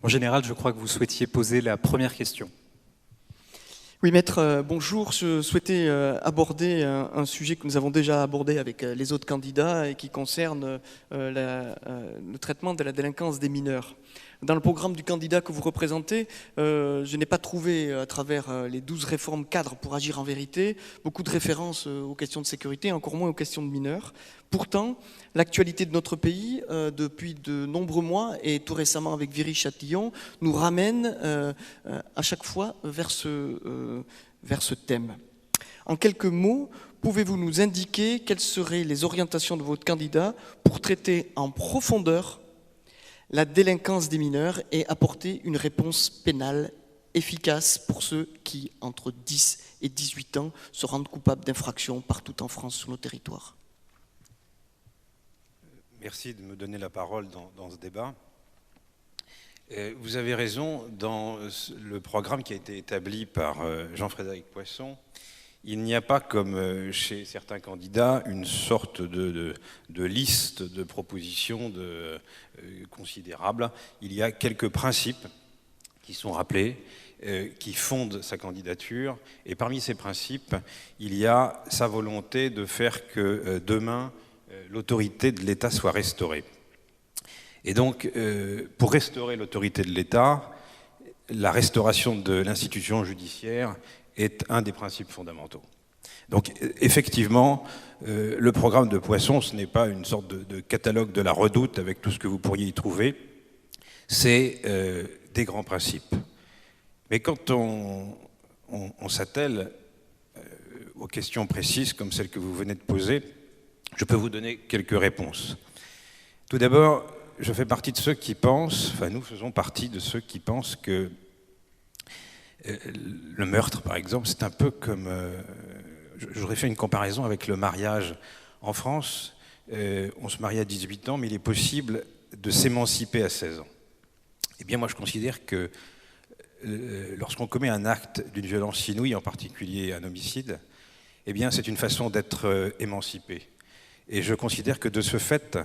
En général, je crois que vous souhaitiez poser la première question. Oui, maître, bonjour. Je souhaitais aborder un sujet que nous avons déjà abordé avec les autres candidats et qui concerne le traitement de la délinquance des mineurs. Dans le programme du candidat que vous représentez, je n'ai pas trouvé, à travers les 12 réformes cadres pour agir en vérité, beaucoup de références aux questions de sécurité, encore moins aux questions de mineurs. Pourtant, l'actualité de notre pays, depuis de nombreux mois, et tout récemment avec Viry-Châtillon, nous ramène à chaque fois vers ce thème. En quelques mots, pouvez-vous nous indiquer quelles seraient les orientations de votre candidat pour traiter en profondeur la délinquance des mineurs et apporter une réponse pénale efficace pour ceux qui, entre 10 et 18 ans, se rendent coupables d'infractions partout en France sur nos territoires? Merci de me donner la parole dans ce débat. Vous avez raison, dans le programme qui a été établi par Jean-Frédéric Poisson, il n'y a pas, comme chez certains candidats, une sorte de liste de propositions considérables. Il y a quelques principes qui sont rappelés, qui fondent sa candidature. Et parmi ces principes, il y a sa volonté de faire que demain, l'autorité de l'État soit restaurée. Et donc, pour restaurer l'autorité de l'État, la restauration de l'institution judiciaire est un des principes fondamentaux. Donc, effectivement, le programme de Poisson, ce n'est pas une sorte de catalogue de la redoute avec tout ce que vous pourriez y trouver, c'est des grands principes. Mais quand on s'attelle aux questions précises comme celles que vous venez de poser, je peux vous donner quelques réponses. Tout d'abord, je fais partie de ceux qui pensent, enfin nous faisons partie de ceux qui pensent que le meurtre, par exemple, c'est un peu comme... J'aurais fait une comparaison avec le mariage. En France, on se marie à 18 ans, mais il est possible de s'émanciper à 16 ans. Eh bien, moi, je considère que lorsqu'on commet un acte d'une violence inouïe, en particulier un homicide, eh bien, c'est une façon d'être émancipé. Et je considère que de ce fait,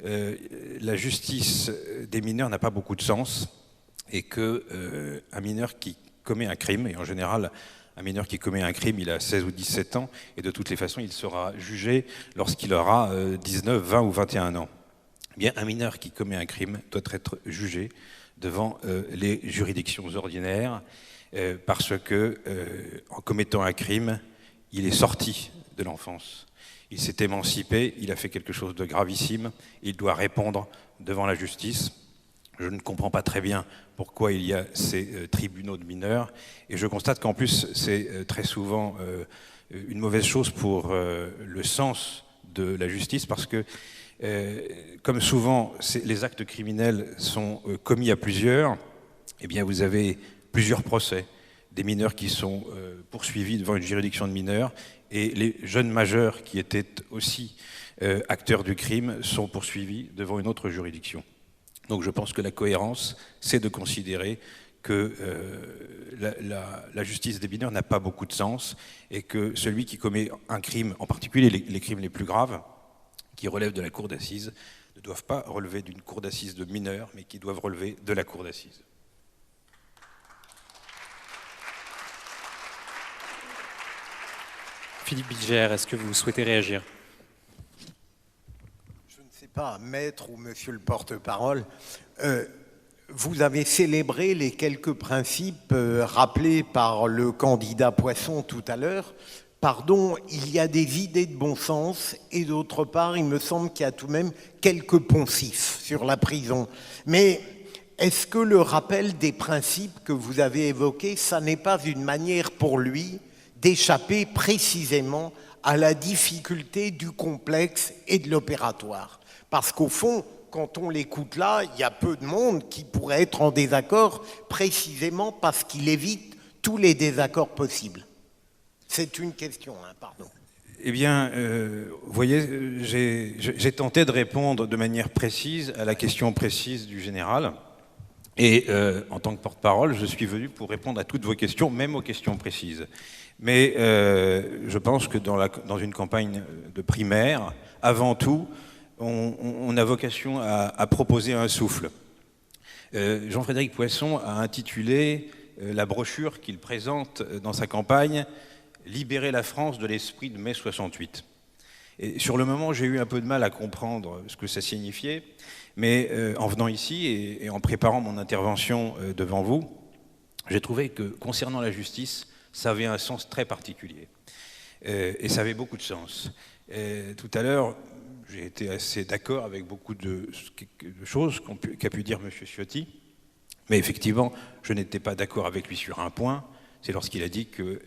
la justice des mineurs n'a pas beaucoup de sens et qu'un mineur qui commet un crime, et en général, un mineur qui commet un crime, il a 16 ou 17 ans, et de toutes les façons, il sera jugé lorsqu'il aura 19, 20 ou 21 ans. Eh bien, un mineur qui commet un crime doit être jugé devant les juridictions ordinaires parce que, en commettant un crime, il est sorti de l'enfance. Il s'est émancipé, il a fait quelque chose de gravissime, il doit répondre devant la justice. Je ne comprends pas très bien pourquoi il y a ces tribunaux de mineurs, et je constate qu'en plus, c'est très souvent une mauvaise chose pour le sens de la justice, parce que, comme souvent, les actes criminels sont commis à plusieurs, eh bien vous avez plusieurs procès, des mineurs qui sont poursuivis devant une juridiction de mineurs, et les jeunes majeurs qui étaient aussi acteurs du crime sont poursuivis devant une autre juridiction. Donc je pense que la cohérence, c'est de considérer que la justice des mineurs n'a pas beaucoup de sens et que celui qui commet un crime, en particulier les crimes les plus graves, qui relèvent de la cour d'assises, ne doivent pas relever d'une cour d'assises de mineurs, mais qui doivent relever de la cour d'assises. Philippe Bilger, est-ce que vous souhaitez réagir? Je ne sais pas, maître ou monsieur le porte-parole, vous avez célébré les quelques principes rappelés par le candidat Poisson tout à l'heure. Pardon, il y a des idées de bon sens et d'autre part, il me semble qu'il y a tout de même quelques poncifs sur la prison. Mais est-ce que le rappel des principes que vous avez évoqués, ça n'est pas une manière pour lui d'échapper précisément à la difficulté du complexe et de l'opératoire? Parce qu'au fond, quand on l'écoute là, il y a peu de monde qui pourrait être en désaccord précisément parce qu'il évite tous les désaccords possibles. C'est une question, hein, pardon. Eh bien, vous voyez, j'ai tenté de répondre de manière précise à la question précise du général. Et en tant que porte-parole, je suis venu pour répondre à toutes vos questions, même aux questions précises. Mais je pense que dans une campagne de primaire, avant tout, on a vocation à proposer un souffle. Jean-Frédéric Poisson a intitulé la brochure qu'il présente dans sa campagne « Libérer la France de l'esprit de mai 68 ». Et sur le moment, j'ai eu un peu de mal à comprendre ce que ça signifiait, mais en venant ici et en préparant mon intervention devant vous, j'ai trouvé que concernant la justice, ça avait un sens très particulier. Et ça avait beaucoup de sens. Tout à l'heure, j'ai été assez d'accord avec beaucoup de choses qu'a pu dire M. Ciotti, mais effectivement, je n'étais pas d'accord avec lui sur un point, c'est lorsqu'il a dit que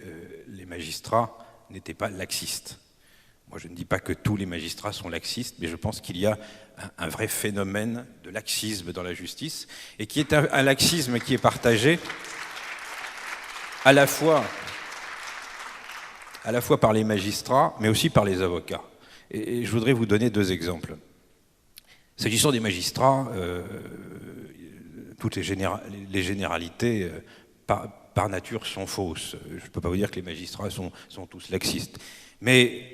les magistrats n'étaient pas laxistes. Moi, je ne dis pas que tous les magistrats sont laxistes, mais je pense qu'il y a un vrai phénomène de laxisme dans la justice, et qui est un laxisme qui est partagé à la fois par les magistrats, mais aussi par les avocats. Et je voudrais vous donner 2 exemples. S'agissant des magistrats, toutes les généralités, par nature, sont fausses. Je ne peux pas vous dire que les magistrats sont tous laxistes. Mais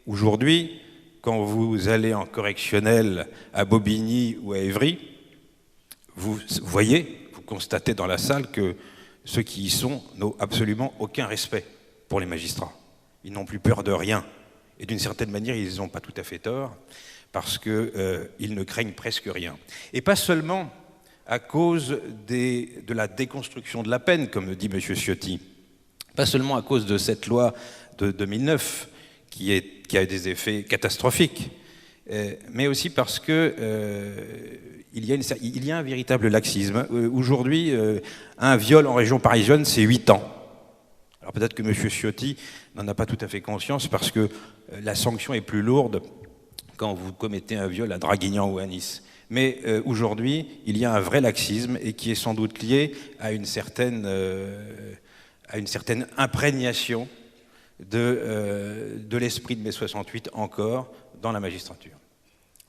aujourd'hui, quand vous allez en correctionnel à Bobigny ou à Évry, vous voyez, vous constatez dans la salle que ceux qui y sont n'ont absolument aucun respect pour les magistrats. Ils n'ont plus peur de rien. Et d'une certaine manière, ils n'ont pas tout à fait tort, parce qu'ils ne craignent presque rien. Et pas seulement à cause de la déconstruction de la peine, comme dit M. Ciotti, pas seulement à cause de cette loi de 2009, qui a des effets catastrophiques, mais aussi parce que il y a un véritable laxisme. Aujourd'hui, un viol en région parisienne, c'est 8 ans. Alors peut-être que M. Ciotti n'en a pas tout à fait conscience, parce que la sanction est plus lourde quand vous commettez un viol à Draguignan ou à Nice. Mais aujourd'hui, il y a un vrai laxisme, et qui est sans doute lié à une certaine imprégnation de l'esprit de mai 68 encore dans la magistrature.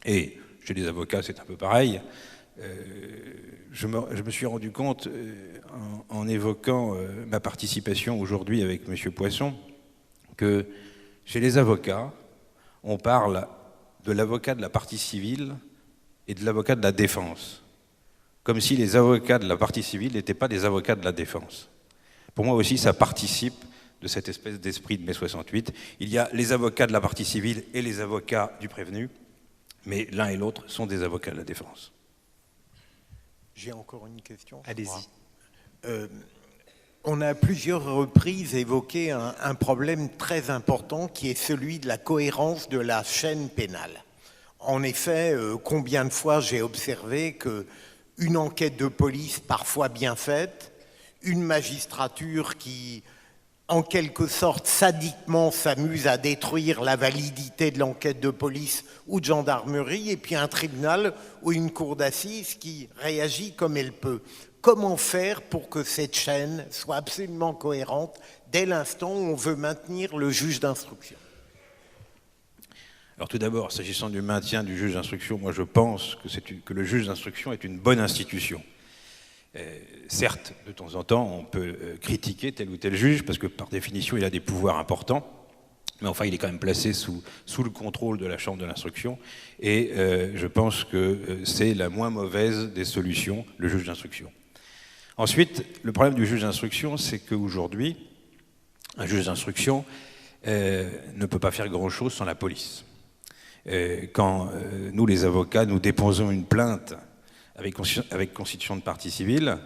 Et chez les avocats, c'est un peu pareil. Je me suis rendu compte, en évoquant ma participation aujourd'hui avec M. Poisson, que chez les avocats, on parle de l'avocat de la partie civile et de l'avocat de la défense, comme si les avocats de la partie civile n'étaient pas des avocats de la défense. Pour moi aussi, ça participe de cette espèce d'esprit de mai 68. Il y a les avocats de la partie civile et les avocats du prévenu, mais l'un et l'autre sont des avocats de la défense. J'ai encore une question. Allez-y. On a à plusieurs reprises évoqué un problème très important, qui est celui de la cohérence de la chaîne pénale. En effet, combien de fois j'ai observé qu'une enquête de police parfois bien faite, une magistrature qui, en quelque sorte, sadiquement s'amuse à détruire la validité de l'enquête de police ou de gendarmerie, et puis un tribunal ou une cour d'assises qui réagit comme elle peut. Comment faire pour que cette chaîne soit absolument cohérente dès l'instant où on veut maintenir le juge d'instruction? Alors tout d'abord, s'agissant du maintien du juge d'instruction, moi je pense que le juge d'instruction est une bonne institution. Certes, de temps en temps, on peut critiquer tel ou tel juge, parce que par définition, il a des pouvoirs importants, mais enfin, il est quand même placé sous le contrôle de la Chambre de l'instruction, et je pense que c'est la moins mauvaise des solutions, le juge d'instruction. Ensuite, le problème du juge d'instruction, c'est qu'aujourd'hui, un juge d'instruction ne peut pas faire grand-chose sans la police. Quand nous, les avocats, nous déposons une plainte avec constitution de partie civile,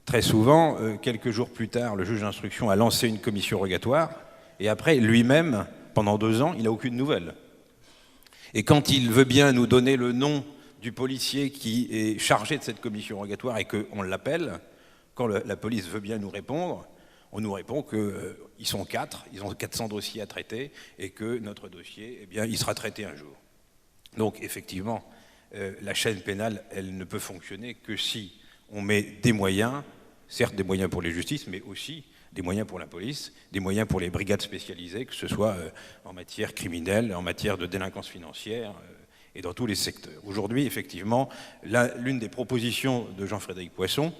très souvent, quelques jours plus tard, le juge d'instruction a lancé une commission rogatoire, et après, lui-même, pendant 2 ans, il n'a aucune nouvelle. Et quand il veut bien nous donner le nom du policier qui est chargé de cette commission rogatoire et qu'on l'appelle, quand la police veut bien nous répondre, on nous répond qu'ils sont 4, ils ont 400 dossiers à traiter, et que notre dossier, eh bien, il sera traité un jour. Donc, effectivement, la chaîne pénale, elle ne peut fonctionner que si on met des moyens, certes des moyens pour les justices, mais aussi des moyens pour la police, des moyens pour les brigades spécialisées, que ce soit en matière criminelle, en matière de délinquance financière, et dans tous les secteurs. Aujourd'hui, effectivement, l'une des propositions de Jean-Frédéric Poisson,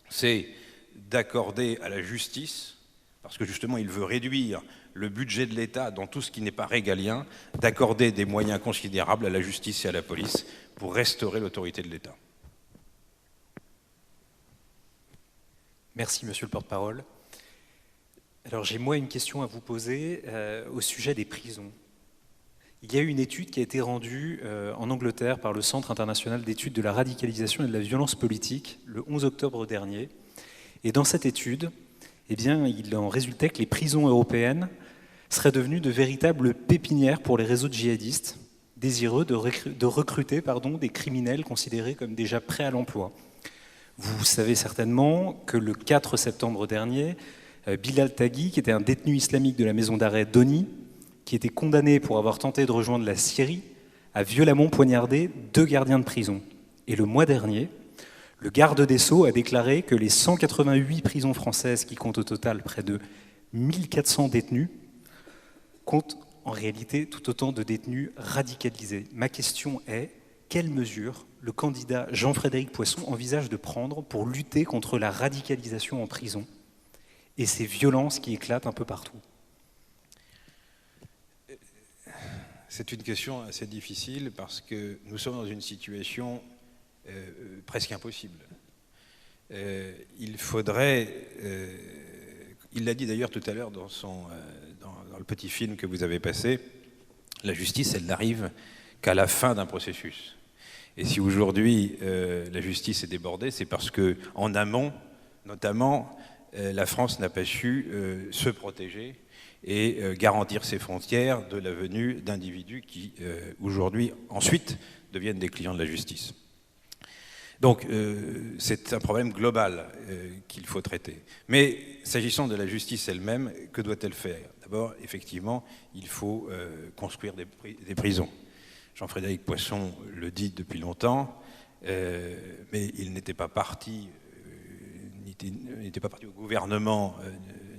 c'est d'accorder à la justice, parce que justement il veut réduire le budget de l'État dans tout ce qui n'est pas régalien, d'accorder des moyens considérables à la justice et à la police pour restaurer l'autorité de l'État. Merci, monsieur le porte-parole. Alors, j'ai moi une question à vous poser au sujet des prisons. Il y a eu une étude qui a été rendue en Angleterre par le Centre international d'études de la radicalisation et de la violence politique le 11 octobre dernier. Et dans cette étude, eh bien, il en résultait que les prisons européennes seraient devenues de véritables pépinières pour les réseaux de djihadistes, désireux de recruter des criminels considérés comme déjà prêts à l'emploi. Vous savez certainement que le 4 septembre dernier, Bilal Taghi, qui était un détenu islamique de la maison d'arrêt d'Oni, qui était condamné pour avoir tenté de rejoindre la Syrie, a violemment poignardé 2 gardiens de prison. Et le mois dernier, le garde des Sceaux a déclaré que les 188 prisons françaises, qui comptent au total près de 1400 détenus, comptent en réalité tout autant de détenus radicalisés. Ma question est, quelles mesures le candidat Jean-Frédéric Poisson envisage de prendre pour lutter contre la radicalisation en prison et ces violences qui éclatent un peu partout? C'est une question assez difficile parce que nous sommes dans une situation presque impossible. Il faudrait, il l'a dit d'ailleurs tout à l'heure dans le petit film que vous avez passé, la justice, elle n'arrive qu'à la fin d'un processus. Et si aujourd'hui la justice est débordée, c'est parce qu'en amont, notamment, la France n'a pas su se protéger et garantir ses frontières de la venue d'individus qui, aujourd'hui, ensuite, deviennent des clients de la justice. Donc, c'est un problème global qu'il faut traiter. Mais, s'agissant de la justice elle-même, que doit-elle faire? D'abord, effectivement, il faut construire des prisons. Jean-Frédéric Poisson le dit depuis longtemps, mais il n'était pas parti au gouvernement,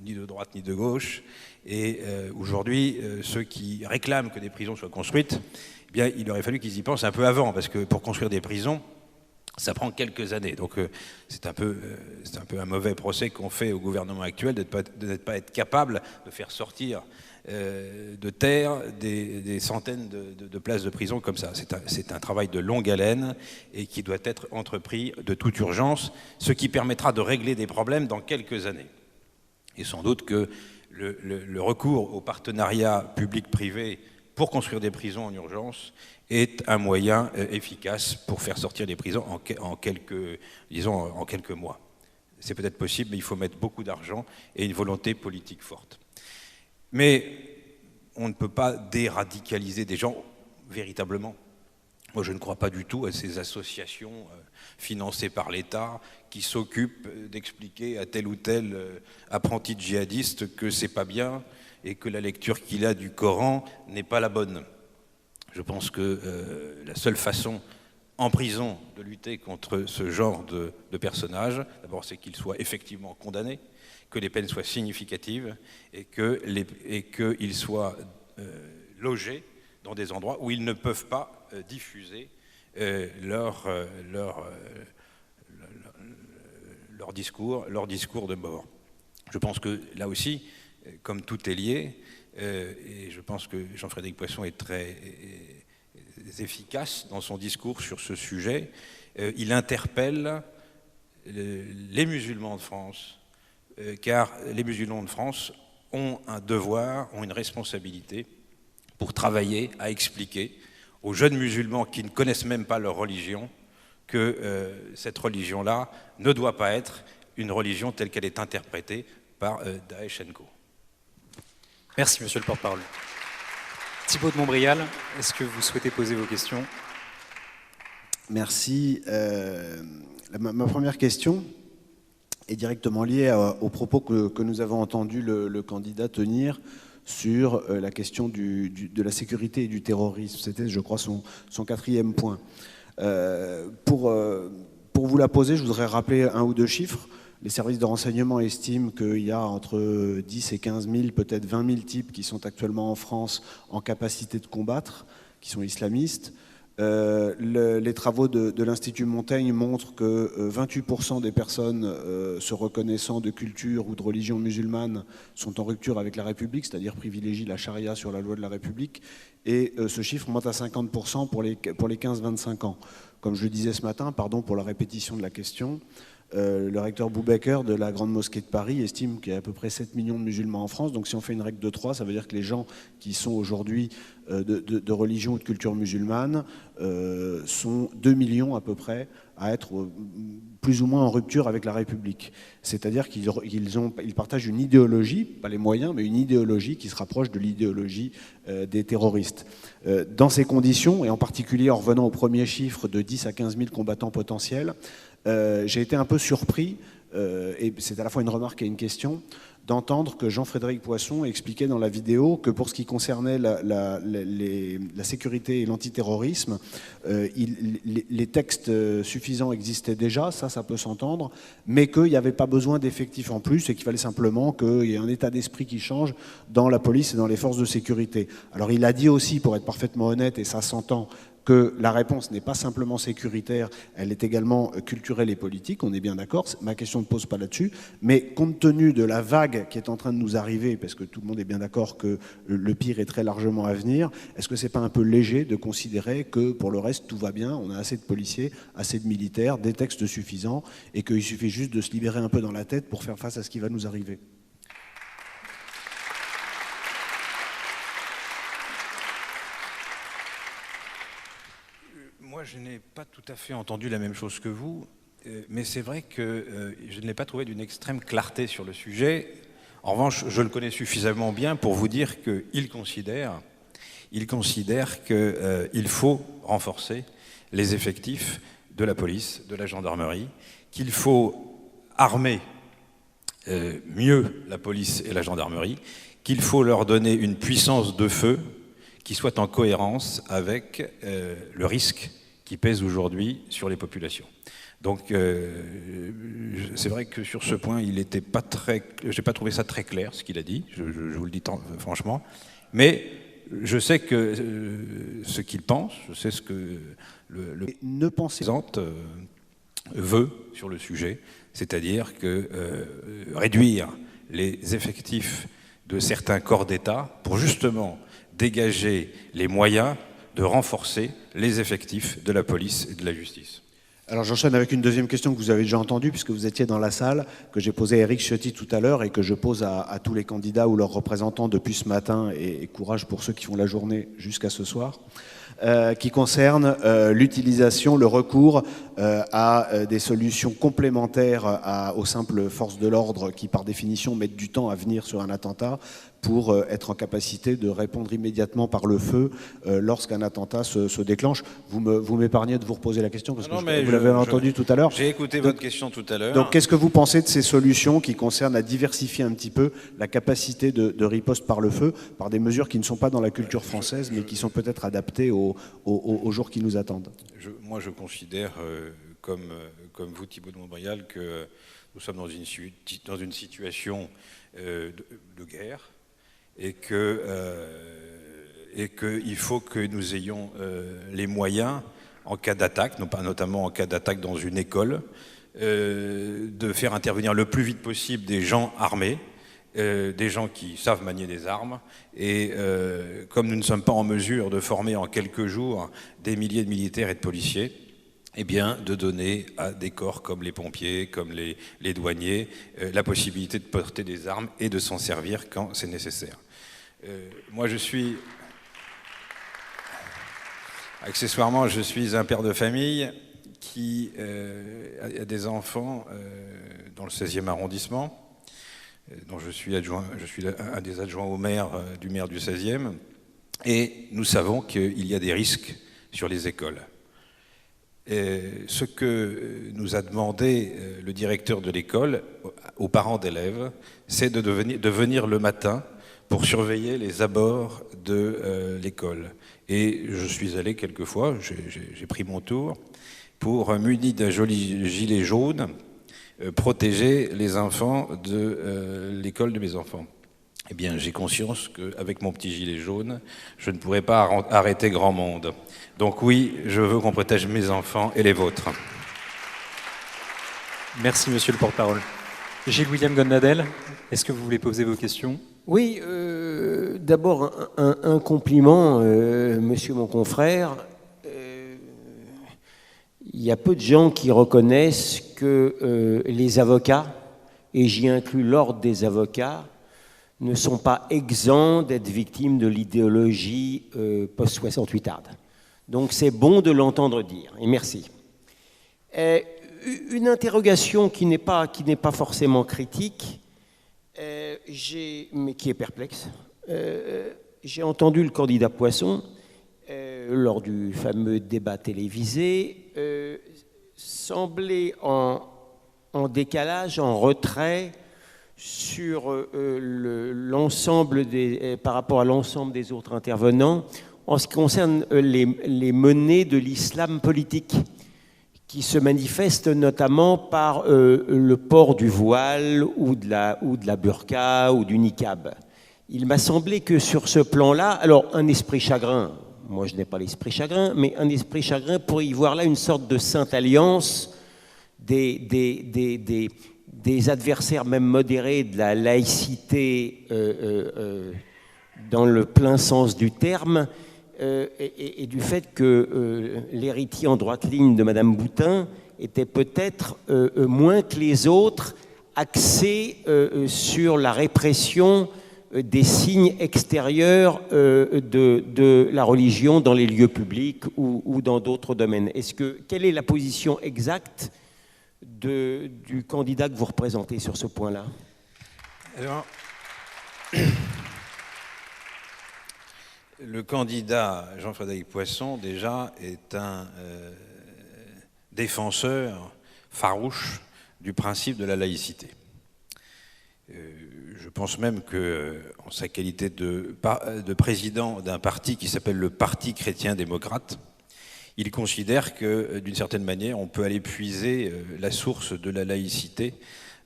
ni de droite ni de gauche. Et aujourd'hui, ceux qui réclament que des prisons soient construites, eh bien, il aurait fallu qu'ils y pensent un peu avant, parce que pour construire des prisons, ça prend quelques années. Donc c'est un peu un mauvais procès qu'on fait au gouvernement actuel de ne pas être capable de faire sortir de terre des centaines de places de prison comme ça. C'est un travail de longue haleine et qui doit être entrepris de toute urgence, ce qui permettra de régler des problèmes dans quelques années. Et sans doute que le recours au partenariat public-privé pour construire des prisons en urgence est un moyen efficace pour faire sortir des prisons en quelques mois. C'est peut-être possible, mais il faut mettre beaucoup d'argent et une volonté politique forte. Mais on ne peut pas déradicaliser des gens véritablement. Moi, je ne crois pas du tout à ces associations financées par l'État qui s'occupent d'expliquer à tel ou tel apprenti djihadiste que c'est pas bien et que la lecture qu'il a du Coran n'est pas la bonne. Je pense que la seule façon en prison de lutter contre ce genre de personnages, d'abord c'est qu'ils soient effectivement condamnés, que les peines soient significatives et qu'ils soient logés dans des endroits où ils ne peuvent pas diffuser leur discours de mort. Je pense que là aussi, comme tout est lié, et je pense que Jean-Frédéric Poisson est très efficace dans son discours sur ce sujet, il interpelle les musulmans de France, car les musulmans de France ont un devoir, ont une responsabilité pour travailler à expliquer aux jeunes musulmans qui ne connaissent même pas leur religion que cette religion-là ne doit pas être une religion telle qu'elle est interprétée par Daesh & Co. Merci, monsieur le porte-parole. Thibaut de Montbrial, est-ce que vous souhaitez poser vos questions? Merci. Ma première question est directement liée aux propos que nous avons entendu le candidat tenir sur la question de la sécurité et du terrorisme. C'était, je crois, son 4e point. Pour vous la poser, je voudrais rappeler 1 ou 2 chiffres. Les services de renseignement estiment qu'il y a entre 10 et 15 000, peut-être 20 000 types qui sont actuellement en France en capacité de combattre, qui sont islamistes. Les travaux de l'Institut Montaigne montrent que 28% des personnes se reconnaissant de culture ou de religion musulmane sont en rupture avec la République, c'est-à-dire privilégient la charia sur la loi de la République, et ce chiffre monte à 50% pour les 15-25 ans. Comme je le disais ce matin, pardon pour la répétition de la question, Le recteur Boubaker de la Grande Mosquée de Paris estime qu'il y a à peu près 7 millions de musulmans en France. Donc si on fait une règle de 3, ça veut dire que les gens qui sont aujourd'hui de religion ou de culture musulmane sont 2 millions à peu près à être plus ou moins en rupture avec la République. C'est-à-dire qu'ils partagent une idéologie, pas les moyens, mais une idéologie qui se rapproche de l'idéologie des terroristes. Dans ces conditions, et en particulier en revenant au premier chiffre de 10 à 15 000 combattants potentiels, j'ai été un peu surpris, et c'est à la fois une remarque et une question, d'entendre que Jean-Frédéric Poisson expliquait dans la vidéo que pour ce qui concernait la sécurité et l'antiterrorisme, les textes suffisants existaient déjà, ça peut s'entendre, mais qu'il n'y avait pas besoin d'effectifs en plus et qu'il fallait simplement qu'il y ait un état d'esprit qui change dans la police et dans les forces de sécurité. Alors il a dit aussi, pour être parfaitement honnête, et ça s'entend, que la réponse n'est pas simplement sécuritaire, elle est également culturelle et politique, on est bien d'accord, ma question ne pose pas là-dessus, mais compte tenu de la vague qui est en train de nous arriver, parce que tout le monde est bien d'accord que le pire est très largement à venir, est-ce que c'est pas un peu léger de considérer que pour le reste tout va bien, on a assez de policiers, assez de militaires, des textes suffisants, et qu'il suffit juste de se libérer un peu dans la tête pour faire face à ce qui va nous arriver ? Moi, je n'ai pas tout à fait entendu la même chose que vous, mais c'est vrai que je ne l'ai pas trouvé d'une extrême clarté sur le sujet. En revanche, je le connais suffisamment bien pour vous dire qu'il considère qu'il faut renforcer les effectifs de la police, de la gendarmerie, qu'il faut armer mieux la police et la gendarmerie, qu'il faut leur donner une puissance de feu qui soit en cohérence avec le risque qui pèse aujourd'hui sur les populations. Donc c'est vrai que sur ce point, il n'était pas très... J'ai pas trouvé ça très clair, ce qu'il a dit, je vous le dis franchement, mais je sais que ce qu'il pense, je sais ce que le président veut sur le sujet, c'est-à-dire que réduire les effectifs de certains corps d'État pour justement dégager les moyens de renforcer les effectifs de la police et de la justice. Alors j'enchaîne avec une deuxième question que vous avez déjà entendue puisque vous étiez dans la salle, que j'ai posée à Éric Ciotti tout à l'heure et que je pose à tous les candidats ou leurs représentants depuis ce matin, et courage pour ceux qui font la journée jusqu'à ce soir, qui concerne l'utilisation, le recours à des solutions complémentaires aux simples forces de l'ordre qui par définition mettent du temps à venir sur un attentat, pour être en capacité de répondre immédiatement par le feu lorsqu'un attentat se déclenche. Vous m'épargnez de vous reposer la question parce que vous l'avez entendu tout à l'heure. J'ai écouté votre question tout à l'heure. Donc qu'est-ce que vous pensez de ces solutions qui concernent à diversifier un petit peu la capacité de riposte par le feu, par des mesures qui ne sont pas dans la culture française mais qui sont peut-être adaptées aux jours qui nous attendent? Moi je considère, comme vous Thibault de Montbrial, que nous sommes dans une situation de guerre, et qu'il faut que nous ayons les moyens, en cas d'attaque, notamment en cas d'attaque dans une école, de faire intervenir le plus vite possible des gens armés, des gens qui savent manier des armes, et comme nous ne sommes pas en mesure de former en quelques jours des milliers de militaires et de policiers, eh bien, de donner à des corps comme les pompiers, comme les douaniers, la possibilité de porter des armes et de s'en servir quand c'est nécessaire. Moi, accessoirement, je suis un père de famille qui a des enfants dans le 16e arrondissement, dont je suis un des adjoints au maire du maire du 16e, et nous savons qu'il y a des risques sur les écoles. Ce que nous a demandé le directeur de l'école aux parents d'élèves, c'est de venir le matin pour surveiller les abords de l'école. Et je suis allé quelques fois, j'ai pris mon tour, pour, muni d'un joli gilet jaune, protéger les enfants de l'école de mes enfants. Eh bien, j'ai conscience qu'avec mon petit gilet jaune, je ne pourrais pas arrêter grand monde. Donc oui, je veux qu'on protège mes enfants et les vôtres. Merci, monsieur le porte-parole. Gilles-William Gonnadel, est-ce que vous voulez poser vos questions ? Oui, d'abord un compliment, monsieur mon confrère. il y a peu de gens qui reconnaissent que les avocats, et j'y inclus l'ordre des avocats, ne sont pas exempts d'être victimes de l'idéologie post-68arde. Donc c'est bon de l'entendre dire, et merci. Une interrogation qui n'est pas forcément critique, mais qui est perplexe. J'ai entendu le candidat Poisson, lors du fameux débat télévisé, sembler en décalage, en retrait sur par rapport à l'ensemble des autres intervenants en ce qui concerne les menées de l'islam politique, qui se manifestent notamment par le port du voile ou de la burqa ou du niqab. Il m'a semblé que sur ce plan-là, alors un esprit chagrin, moi je n'ai pas l'esprit chagrin, mais un esprit chagrin pour y voir là une sorte de sainte alliance des adversaires même modérés de la laïcité dans le plein sens du terme, et du fait que l'héritier en droite ligne de Madame Boutin était peut-être moins que les autres axé sur la répression des signes extérieurs de la religion dans les lieux publics ou dans d'autres domaines. Quelle est la position exacte du candidat que vous représentez sur ce point-là? Alors, le candidat Jean-Frédéric Poisson, déjà, est un défenseur farouche du principe de la laïcité. Je pense même qu'en sa qualité de président d'un parti qui s'appelle le Parti chrétien-démocrate, il considère que, d'une certaine manière, on peut aller puiser la source de la laïcité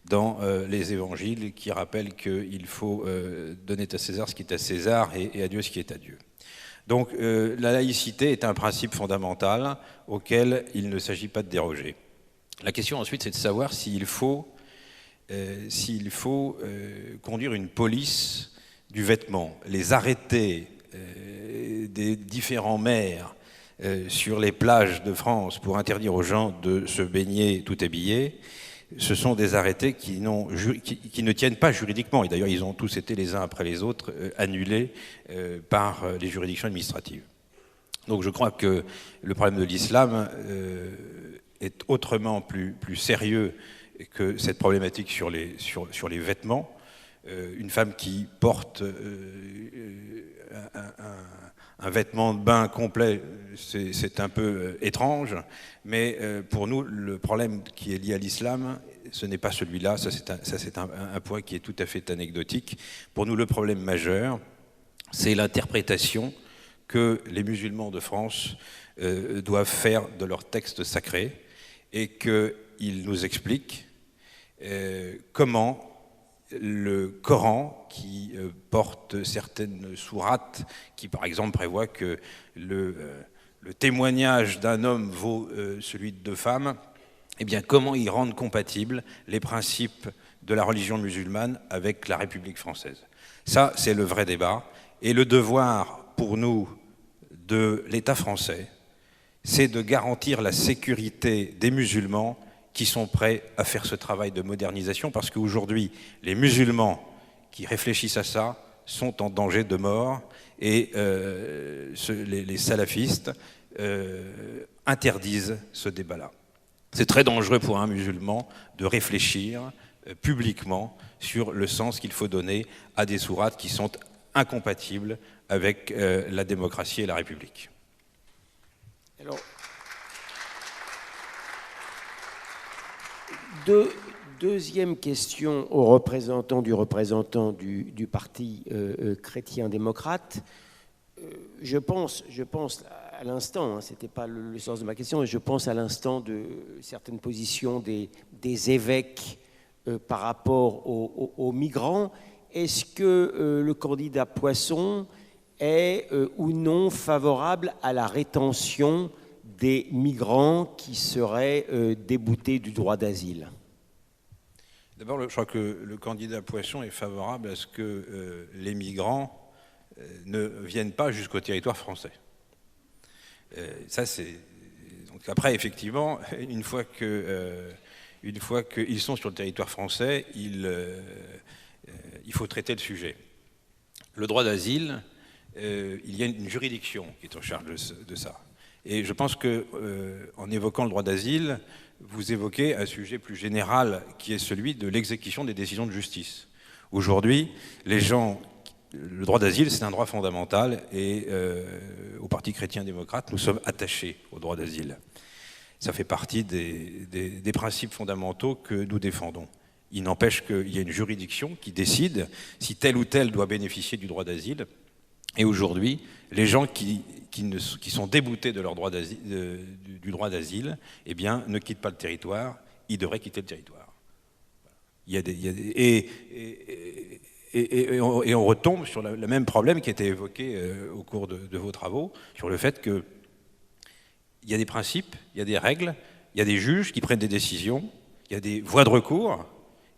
dans les évangiles qui rappellent qu'il faut donner à César ce qui est à César et à Dieu ce qui est à Dieu. Donc la laïcité est un principe fondamental auquel il ne s'agit pas de déroger. La question ensuite, c'est de savoir s'il faut conduire une police du vêtement. Les arrêtés des différents maires sur les plages de France pour interdire aux gens de se baigner tout habillés, ce sont des arrêtés qui ne tiennent pas juridiquement. Et d'ailleurs, ils ont tous été les uns après les autres annulés par les juridictions administratives. Donc je crois que le problème de l'islam est autrement plus sérieux que cette problématique sur les vêtements. Une femme qui porte un vêtement de bain complet, c'est un peu étrange, mais pour nous, le problème qui est lié à l'islam, ce n'est pas celui-là, ça c'est un point qui est tout à fait anecdotique. Pour nous, le problème majeur, c'est l'interprétation que les musulmans de France doivent faire de leurs textes sacrés, et qu'ils nous expliquent comment le Coran, qui porte certaines sourates, qui par exemple prévoit que le témoignage d'un homme vaut celui de deux femmes, eh bien comment ils rendent compatibles les principes de la religion musulmane avec la République française. Ça, c'est le vrai débat. Et le devoir pour nous de l'État français, c'est de garantir la sécurité des musulmans qui sont prêts à faire ce travail de modernisation, parce qu'aujourd'hui, les musulmans qui réfléchissent à ça sont en danger de mort, et les salafistes interdisent ce débat-là. C'est très dangereux pour un musulman de réfléchir publiquement sur le sens qu'il faut donner à des sourates qui sont incompatibles avec la démocratie et la République. Alors, deuxième question au représentant du Parti chrétien-démocrate. Je pense à l'instant, ce n'était pas le sens de ma question, mais je pense à l'instant de certaines positions des évêques par rapport aux migrants. Est-ce que le candidat Poisson est ou non favorable à la rétention des migrants qui seraient déboutés du droit d'asile? D'abord, je crois que le candidat Poisson est favorable à ce que les migrants ne viennent pas jusqu'au territoire français. Ça, c'est Donc après, effectivement, une fois qu'ils sont sur le territoire français, il faut traiter le sujet. Le droit d'asile, il y a une juridiction qui est en charge de ça. Et je pense qu'en évoquant le droit d'asile, vous évoquez un sujet plus général qui est celui de l'exécution des décisions de justice. Aujourd'hui, le droit d'asile, c'est un droit fondamental et au Parti chrétien-démocrate, nous sommes attachés au droit d'asile. Ça fait partie des principes fondamentaux que nous défendons. Il n'empêche qu'il y a une juridiction qui décide si tel ou tel doit bénéficier du droit d'asile. Et aujourd'hui, les gens qui sont déboutés de leur droit du droit d'asile, eh bien, ne quittent pas le territoire, ils devraient quitter le territoire. Et on retombe sur le même problème qui a été évoqué au cours de vos travaux, sur le fait qu'il y a des principes, il y a des règles, il y a des juges qui prennent des décisions, il y a des voies de recours,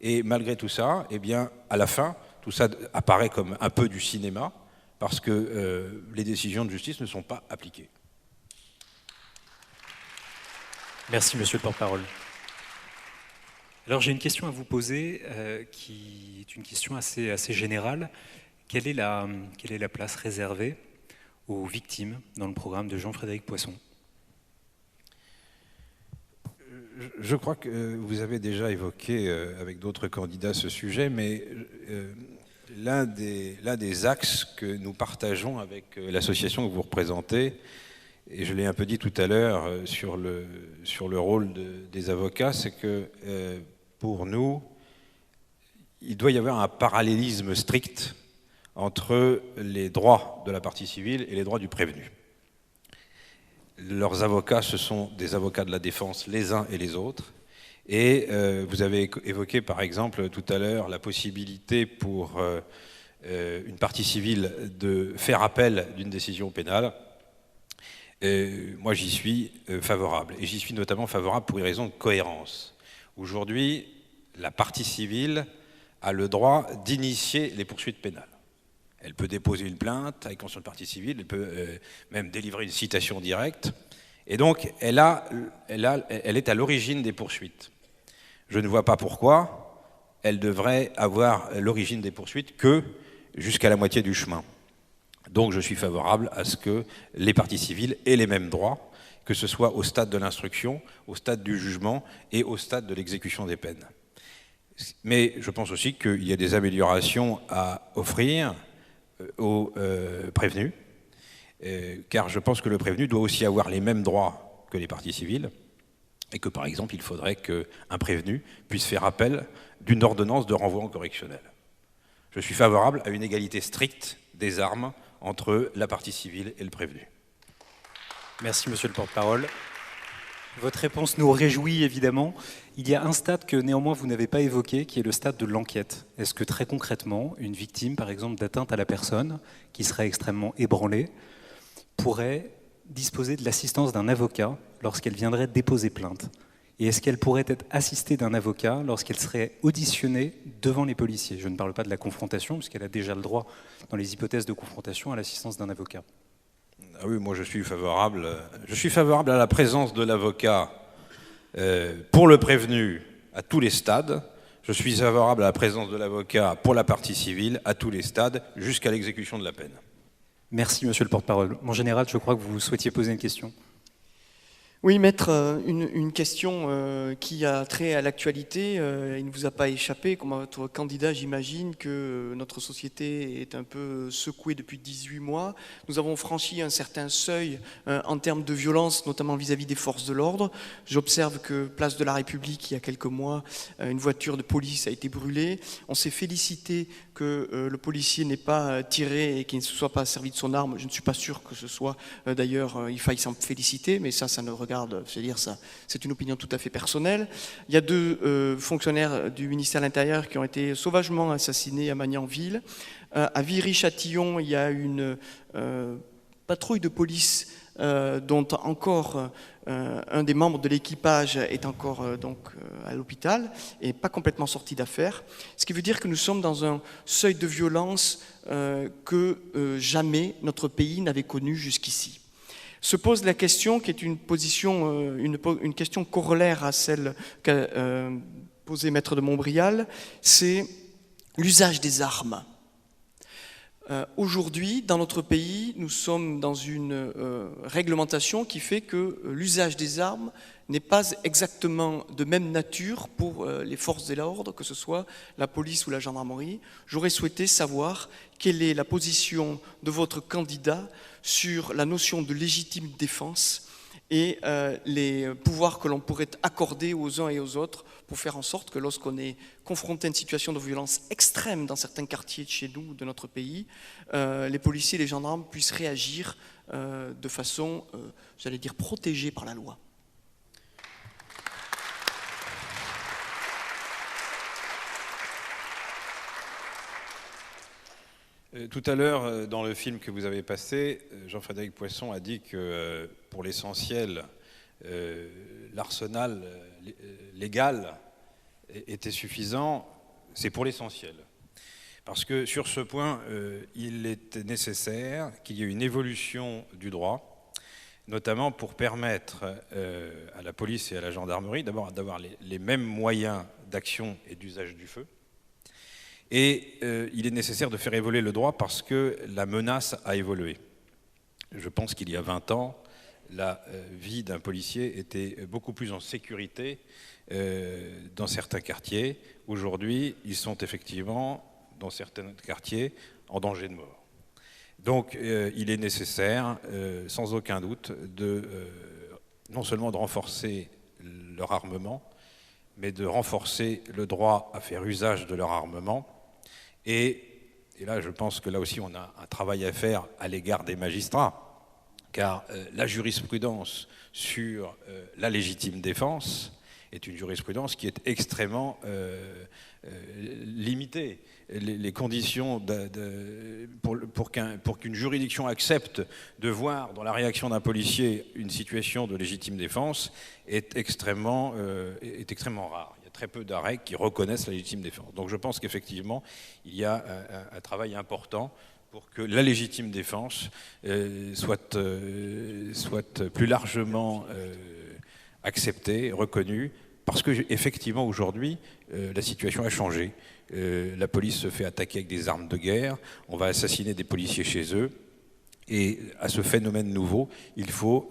et malgré tout ça, eh bien, à la fin, tout ça apparaît comme un peu du cinéma, parce que les décisions de justice ne sont pas appliquées. Merci, monsieur le porte-parole. Alors j'ai une question à vous poser qui est une question assez générale. Quelle est la place réservée aux victimes dans le programme de Jean-Frédéric Poisson ? Je crois que vous avez déjà évoqué avec d'autres candidats ce sujet, mais l'un des axes que nous partageons avec l'association que vous représentez, et je l'ai un peu dit tout à l'heure sur le rôle des avocats, c'est que pour nous, il doit y avoir un parallélisme strict entre les droits de la partie civile et les droits du prévenu. Leurs avocats, ce sont des avocats de la défense, les uns et les autres. Et vous avez évoqué, par exemple, tout à l'heure, la possibilité pour une partie civile de faire appel d'une décision pénale. Moi, j'y suis favorable. Et j'y suis notamment favorable pour une raison de cohérence. Aujourd'hui, la partie civile a le droit d'initier les poursuites pénales. Elle peut déposer une plainte avec mention de partie civile, elle peut même délivrer une citation directe. Et donc, elle est à l'origine des poursuites. Je ne vois pas pourquoi elle devrait avoir l'origine des poursuites que jusqu'à la moitié du chemin. Donc, je suis favorable à ce que les parties civiles aient les mêmes droits, que ce soit au stade de l'instruction, au stade du jugement et au stade de l'exécution des peines. Mais je pense aussi qu'il y a des améliorations à offrir aux prévenus, car je pense que le prévenu doit aussi avoir les mêmes droits que les parties civiles, et que par exemple il faudrait qu'un prévenu puisse faire appel d'une ordonnance de renvoi en correctionnel. Je suis favorable à une égalité stricte des armes entre la partie civile et le prévenu. Merci, monsieur le porte-parole. Votre réponse nous réjouit évidemment. Il y a un stade que néanmoins vous n'avez pas évoqué, qui est le stade de l'enquête. Est-ce que très concrètement, une victime, par exemple, d'atteinte à la personne, qui serait extrêmement ébranlée, pourrait disposer de l'assistance d'un avocat lorsqu'elle viendrait déposer plainte ? Et est-ce qu'elle pourrait être assistée d'un avocat lorsqu'elle serait auditionnée devant les policiers ? Je ne parle pas de la confrontation, puisqu'elle a déjà le droit, dans les hypothèses de confrontation, à l'assistance d'un avocat. Ah oui, moi je suis favorable à la présence de l'avocat pour le prévenu à tous les stades. Je suis favorable à la présence de l'avocat pour la partie civile à tous les stades jusqu'à l'exécution de la peine. Merci, monsieur le porte-parole. Mon général, je crois que vous souhaitiez poser une question. Oui, maître, une question qui a trait à l'actualité. Il ne vous a pas échappé, comme à votre candidat, j'imagine que notre société est un peu secouée depuis 18 mois. Nous avons franchi un certain seuil en termes de violence, notamment vis-à-vis des forces de l'ordre. J'observe que, place de la République, il y a quelques mois, une voiture de police a été brûlée. On s'est félicité que le policier n'ait pas tiré et qu'il ne se soit pas servi de son arme. Je ne suis pas sûr que ce soit, d'ailleurs, il faille s'en féliciter, mais ça ne regarde, c'est-à-dire ça, c'est une opinion tout à fait personnelle. Il y a 2 fonctionnaires du ministère de l'Intérieur qui ont été sauvagement assassinés à Magnanville. À Viry-Châtillon, il y a une patrouille de police dont encore un des membres de l'équipage est encore à l'hôpital et pas complètement sorti d'affaire. Ce qui veut dire que nous sommes dans un seuil de violence que jamais notre pays n'avait connu jusqu'ici. Se pose la question qui est une question corollaire à celle qu'a posée Maître de Montbrial, c'est l'usage des armes. Aujourd'hui, dans notre pays, nous sommes dans une réglementation qui fait que l'usage des armes n'est pas exactement de même nature pour les forces de l'ordre, que ce soit la police ou la gendarmerie. J'aurais souhaité savoir quelle est la position de votre candidat sur la notion de légitime défense et les pouvoirs que l'on pourrait accorder aux uns et aux autres pour faire en sorte que lorsqu'on est confronté à une situation de violence extrême dans certains quartiers de chez nous, de notre pays, les policiers et les gendarmes puissent réagir de façon, j'allais dire, protégée par la loi. Tout à l'heure, dans le film que vous avez passé, Jean-Frédéric Poisson a dit que pour l'essentiel, l'arsenal légal était suffisant. C'est pour l'essentiel. Parce que sur ce point, il était nécessaire qu'il y ait une évolution du droit, notamment pour permettre à la police et à la gendarmerie d'abord d'avoir les mêmes moyens d'action et d'usage du feu. Et il est nécessaire de faire évoluer le droit parce que la menace a évolué. Je pense qu'il y a 20 ans, la vie d'un policier était beaucoup plus en sécurité dans certains quartiers. Aujourd'hui, ils sont effectivement, dans certains quartiers, en danger de mort. Donc il est nécessaire, sans aucun doute, non seulement de renforcer leur armement, mais de renforcer le droit à faire usage de leur armement. Et là, je pense que là aussi, on a un travail à faire à l'égard des magistrats, car la jurisprudence sur la légitime défense est une jurisprudence qui est extrêmement limitée. Les conditions pour qu'une juridiction accepte de voir dans la réaction d'un policier une situation de légitime défense est extrêmement rare. Il y a très peu d'arrêts qui reconnaissent la légitime défense. Donc je pense qu'effectivement, il y a un travail important pour que la légitime défense soit plus largement acceptée, reconnue, parce que effectivement aujourd'hui, la situation a changé. La police se fait attaquer avec des armes de guerre, on va assassiner des policiers chez eux, et à ce phénomène nouveau, il faut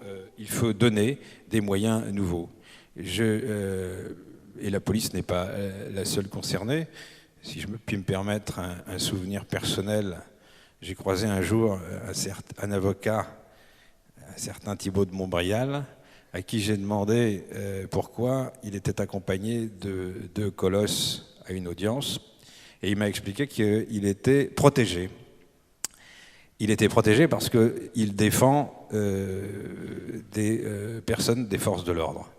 donner des moyens nouveaux. Et la police n'est pas la seule concernée. Si je puis me permettre un souvenir personnel, j'ai croisé un jour un avocat, un certain Thibault de Montbrial, à qui j'ai demandé pourquoi il était accompagné de deux colosses à une audience, et il m'a expliqué qu'il était protégé. Il était protégé parce qu'il défend des personnes des forces de l'ordre.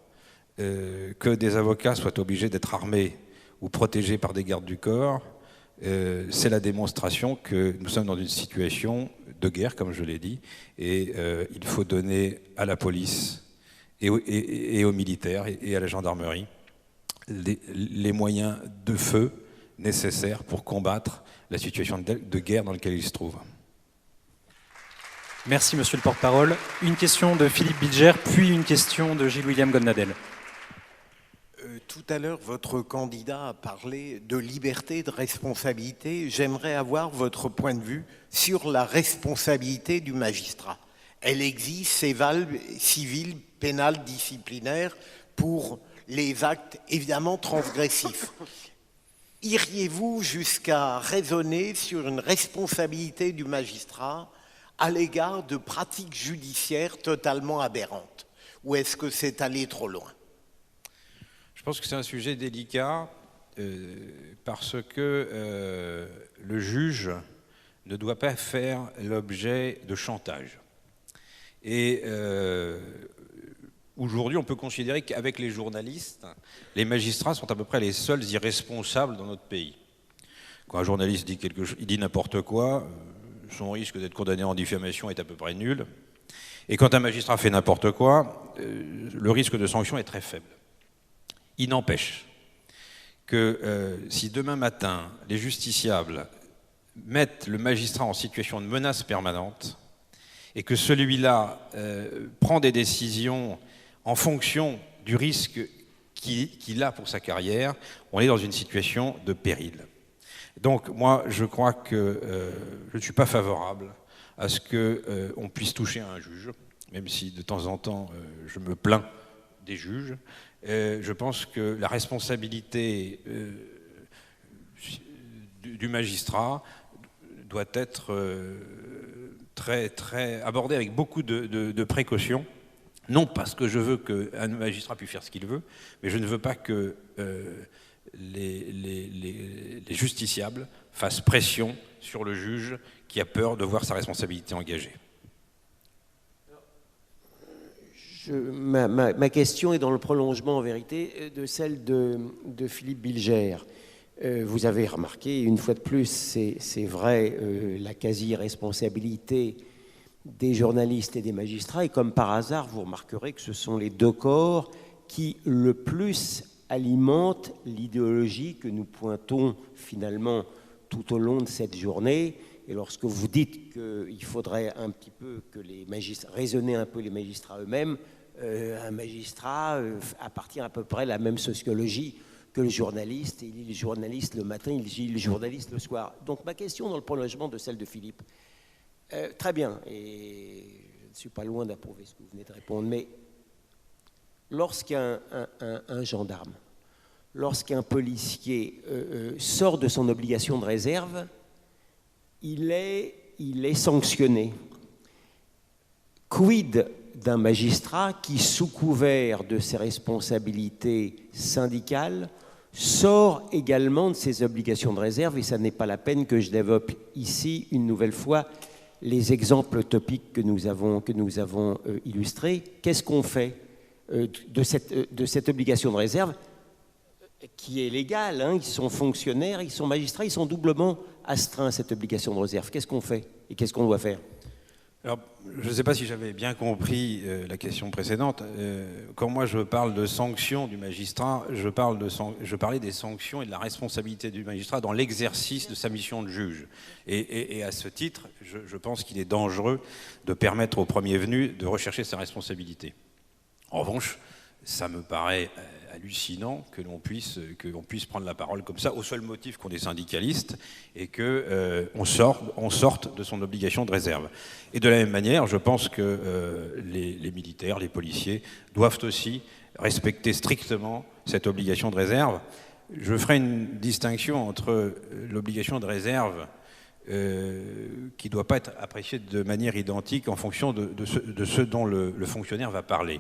Que des avocats soient obligés d'être armés ou protégés par des gardes du corps, c'est la démonstration que nous sommes dans une situation de guerre, comme je l'ai dit, et il faut donner à la police et aux militaires et à la gendarmerie les moyens de feu nécessaires pour combattre la situation de guerre dans laquelle ils se trouvent. Merci, monsieur le porte-parole. Une question de Philippe Bilger, puis une question de Gilles-William Goldnadel. Tout à l'heure, votre candidat a parlé de liberté, de responsabilité. J'aimerais avoir votre point de vue sur la responsabilité du magistrat. Elle existe, civile, pénale, disciplinaire, pour les actes évidemment transgressifs. Iriez-vous jusqu'à raisonner sur une responsabilité du magistrat à l'égard de pratiques judiciaires totalement aberrantes? Ou est-ce que c'est aller trop loin? Je pense que c'est un sujet délicat parce que le juge ne doit pas faire l'objet de chantage. Et aujourd'hui, on peut considérer qu'avec les journalistes, les magistrats sont à peu près les seuls irresponsables dans notre pays. Quand un journaliste dit quelque chose, il dit n'importe quoi, son risque d'être condamné en diffamation est à peu près nul. Et quand un magistrat fait n'importe quoi, le risque de sanction est très faible. Il n'empêche que si demain matin, les justiciables mettent le magistrat en situation de menace permanente, et que celui-là prend des décisions en fonction du risque qu'il a pour sa carrière, on est dans une situation de péril. Donc moi, je crois que je ne suis pas favorable à ce qu'on puisse toucher à un juge, même si de temps en temps je me plains des juges. Je pense que la responsabilité du magistrat doit être très abordée avec beaucoup de précautions. Non parce que je veux qu'un magistrat puisse faire ce qu'il veut, mais je ne veux pas que les justiciables fassent pression sur le juge qui a peur de voir sa responsabilité engagée. Ma question est dans le prolongement, en vérité, de celle de Philippe Bilger. Vous avez remarqué, une fois de plus, c'est vrai, la quasi-responsabilité des journalistes et des magistrats, et comme par hasard, vous remarquerez que ce sont les deux corps qui le plus alimentent l'idéologie que nous pointons finalement tout au long de cette journée. Et lorsque vous dites qu'il faudrait un petit peu que les magistrats, raisonner un peu les magistrats eux-mêmes, un magistrat appartient à peu près à la même sociologie que le journaliste. Il lit le journaliste le matin, il lit le journaliste le soir. Donc ma question dans le prolongement de celle de Philippe, très bien, et je ne suis pas loin d'approuver ce que vous venez de répondre, mais lorsqu'un gendarme, lorsqu'un policier sort de son obligation de réserve, il est sanctionné. Quid d'un magistrat qui, sous couvert de ses responsabilités syndicales, sort également de ses obligations de réserve, et ça n'est pas la peine que je développe ici une nouvelle fois les exemples topiques que nous avons illustrés. Qu'est-ce qu'on fait de cette obligation de réserve qui est légale, hein, ils sont fonctionnaires, ils sont magistrats, ils sont doublement astreints à cette obligation de réserve. Qu'est-ce qu'on fait et qu'est-ce qu'on doit faire? Alors, je ne sais pas si j'avais bien compris la question précédente. Quand moi je parle de sanctions du magistrat, je parlais des sanctions et de la responsabilité du magistrat dans l'exercice de sa mission de juge. Et à ce titre, je pense qu'il est dangereux de permettre au premier venu de rechercher sa responsabilité. En revanche, ça me paraît hallucinant que l'on puisse prendre la parole comme ça, au seul motif qu'on est syndicaliste et qu'on sorte de son obligation de réserve. Et de la même manière, je pense que les militaires, les policiers doivent aussi respecter strictement cette obligation de réserve. Je ferai une distinction entre l'obligation de réserve qui ne doit pas être appréciée de manière identique en fonction de ce dont le fonctionnaire va parler.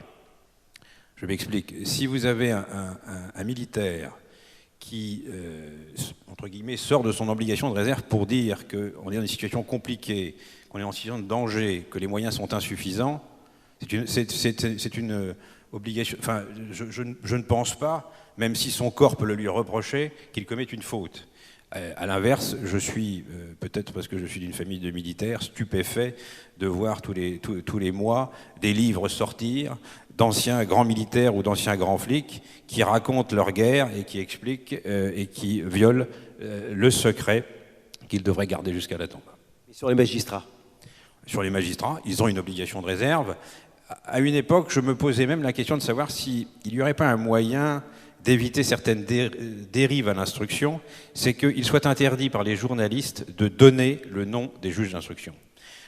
Je m'explique. Si vous avez un militaire qui, entre guillemets, sort de son obligation de réserve pour dire qu'on est dans une situation compliquée, qu'on est en situation de danger, que les moyens sont insuffisants, c'est une obligation. Enfin, je ne pense pas, même si son corps peut le lui reprocher, qu'il commette une faute. À l'inverse, je suis, peut-être parce que je suis d'une famille de militaires, stupéfait de voir tous les mois des livres sortir d'anciens grands militaires ou d'anciens grands flics qui racontent leur guerre et qui expliquent et qui violent le secret qu'ils devraient garder jusqu'à la tombe. Et sur les magistrats? Sur les magistrats, ils ont une obligation de réserve. À une époque, je me posais même la question de savoir s'il n'y aurait pas un moyen d'éviter certaines dérives à l'instruction, c'est qu'il soit interdit par les journalistes de donner le nom des juges d'instruction.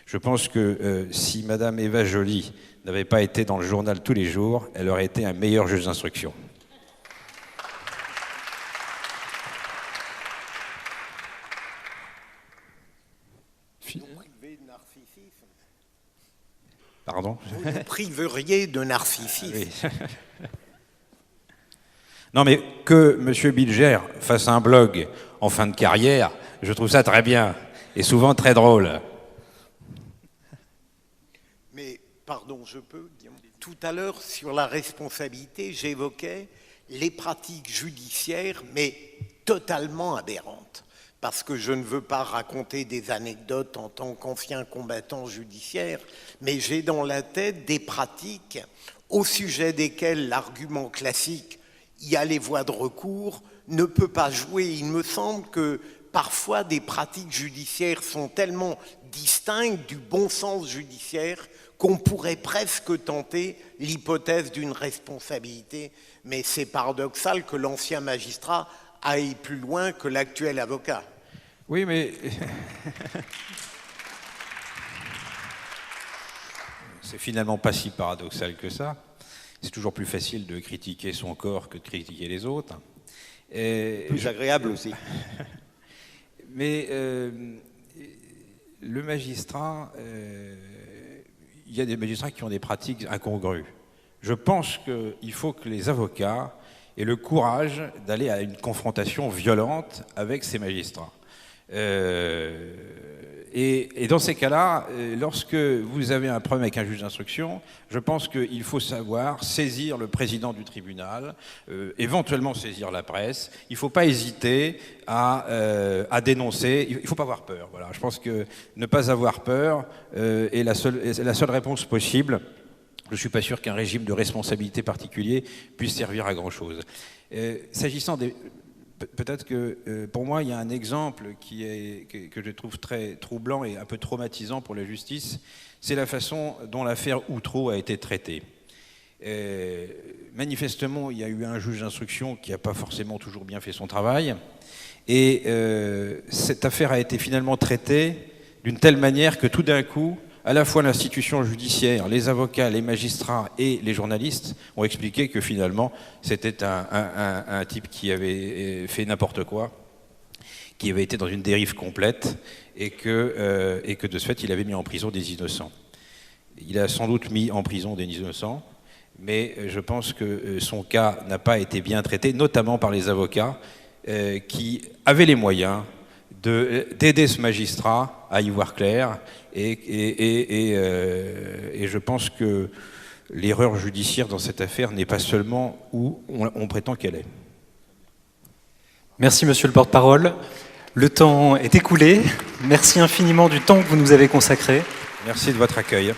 Je pense que si Madame Eva Joly n'avait pas été dans le journal tous les jours, elle aurait été un meilleur juge d'instruction. Pardon ? Vous nous priveriez de narcissisme. Oui. Non, mais que M. Bilger fasse un blog en fin de carrière, je trouve ça très bien et souvent très drôle. Mais, pardon, je peux dire, tout à l'heure, sur la responsabilité, j'évoquais les pratiques judiciaires, mais totalement aberrantes. Parce que je ne veux pas raconter des anecdotes en tant qu'ancien combattant judiciaire, mais j'ai dans la tête des pratiques au sujet desquelles l'argument classique, il y a les voies de recours, ne peut pas jouer. Il me semble que parfois des pratiques judiciaires sont tellement distinctes du bon sens judiciaire qu'on pourrait presque tenter l'hypothèse d'une responsabilité. Mais c'est paradoxal que l'ancien magistrat aille plus loin que l'actuel avocat. Oui, mais c'est finalement pas si paradoxal que ça. C'est toujours plus facile de critiquer son corps que de critiquer les autres. Plus agréable aussi. Mais le magistrat, il y a des magistrats qui ont des pratiques incongrues. Je pense qu'il faut que les avocats aient le courage d'aller à une confrontation violente avec ces magistrats. Et dans ces cas-là, lorsque vous avez un problème avec un juge d'instruction, je pense qu'il faut savoir saisir le président du tribunal, éventuellement saisir la presse. Il ne faut pas hésiter à dénoncer. Il ne faut pas avoir peur. Voilà. Je pense que ne pas avoir peur est la seule réponse possible. Je ne suis pas sûr qu'un régime de responsabilité particulier puisse servir à grand-chose. S'agissant des... Peut-être que pour moi, il y a un exemple que je trouve très troublant et un peu traumatisant pour la justice, c'est la façon dont l'affaire Outreau a été traitée. Manifestement, il y a eu un juge d'instruction qui n'a pas forcément toujours bien fait son travail, et cette affaire a été finalement traitée d'une telle manière que tout d'un coup, à la fois l'institution judiciaire, les avocats, les magistrats et les journalistes ont expliqué que finalement c'était un type qui avait fait n'importe quoi, qui avait été dans une dérive complète et que de ce fait il avait mis en prison des innocents. Il a sans doute mis en prison des innocents, mais je pense que son cas n'a pas été bien traité, notamment par les avocats qui avaient les moyens d'aider ce magistrat à y voir clair, et je pense que l'erreur judiciaire dans cette affaire n'est pas seulement où on prétend qu'elle est. Merci monsieur le porte-parole. Le temps est écoulé. Merci infiniment du temps que vous nous avez consacré. Merci de votre accueil.